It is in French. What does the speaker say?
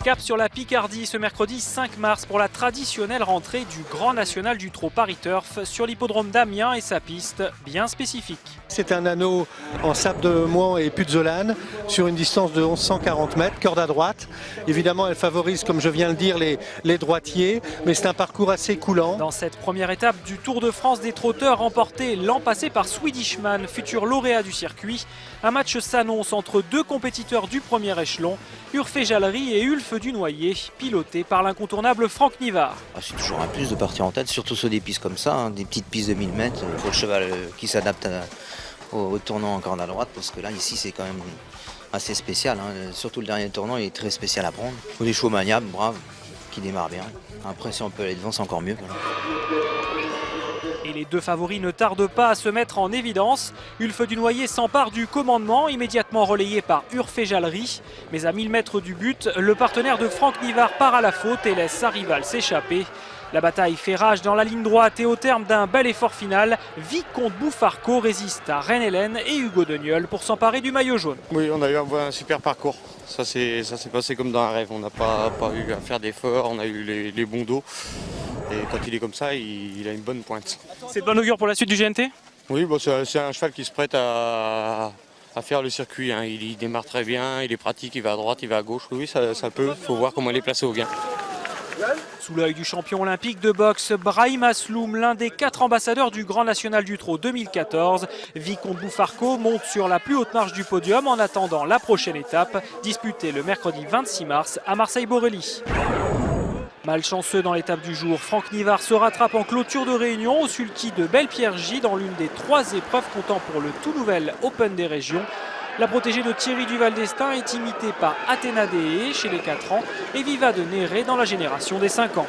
Cap sur la Picardie ce mercredi 5 mars pour la traditionnelle rentrée du Grand National du Trot Paris Turf sur l'hippodrome d'Amiens et sa piste bien spécifique. C'est un anneau en sable de Mouan et Puzzolane sur une distance de 1140 mètres, corde à droite. Évidemment, elle favorise, comme je viens de le dire, les droitiers, mais c'est un parcours assez coulant. Dans cette première étape du Tour de France des trotteurs remporté l'an passé par Swedishman, futur lauréat du circuit, un match s'annonce entre deux compétiteurs du premier échelon, Urfé Jallery et Ulf Dunoyer, pilotés par l'incontournable Franck Nivard. C'est toujours un plus de partir en tête, surtout sur des pistes comme ça, des petites pistes de 1000 mètres, pour le cheval qui s'adapte au tournant en corde à droite, parce que là, ici, c'est quand même assez spécial. Surtout le dernier tournant, il est très spécial à prendre. Il faut des chevaux maniables, braves, qui démarrent bien. Après, si on peut aller devant, c'est encore mieux. Et les deux favoris ne tardent pas à se mettre en évidence. Ulf Dunoyer s'empare du commandement, immédiatement relayé par Urfé Jallery. Mais à 1000 mètres du but, le partenaire de Franck Nivard part à la faute et laisse sa rivale s'échapper. La bataille fait rage dans la ligne droite et au terme d'un bel effort final, Vicomte Bouffarco résiste à Reine-Hélène et Hugo Deniol pour s'emparer du maillot jaune. Oui, on a eu un super parcours. Ça s'est passé comme dans un rêve. On n'a pas eu à faire d'efforts, on a eu les bons dos. Et quand il est comme ça, il a une bonne pointe. C'est de bon augure pour la suite du GNT ? Oui, bon, c'est un cheval qui se prête à faire le circuit. Il démarre très bien, il est pratique, il va à droite, il va à gauche. Oui, ça peut. Il faut voir comment il est placé au gain. Sous l'œil du champion olympique de boxe, Brahim Asloum, l'un des 4 ambassadeurs du Grand National du Trot 2014, Vicomte Bouffarco monte sur la plus haute marche du podium en attendant la prochaine étape, disputée le mercredi 26 mars à Marseille-Borély. Malchanceux dans l'étape du jour, Franck Nivard se rattrape en clôture de réunion au sulky de Belle-Pierre-J dans l'une des 3 épreuves comptant pour le tout nouvel Open des régions. La protégée de Thierry Duval d'Estaing est imitée par Athéna Dehé chez les 4 ans et Viva de Néré dans la génération des 5 ans.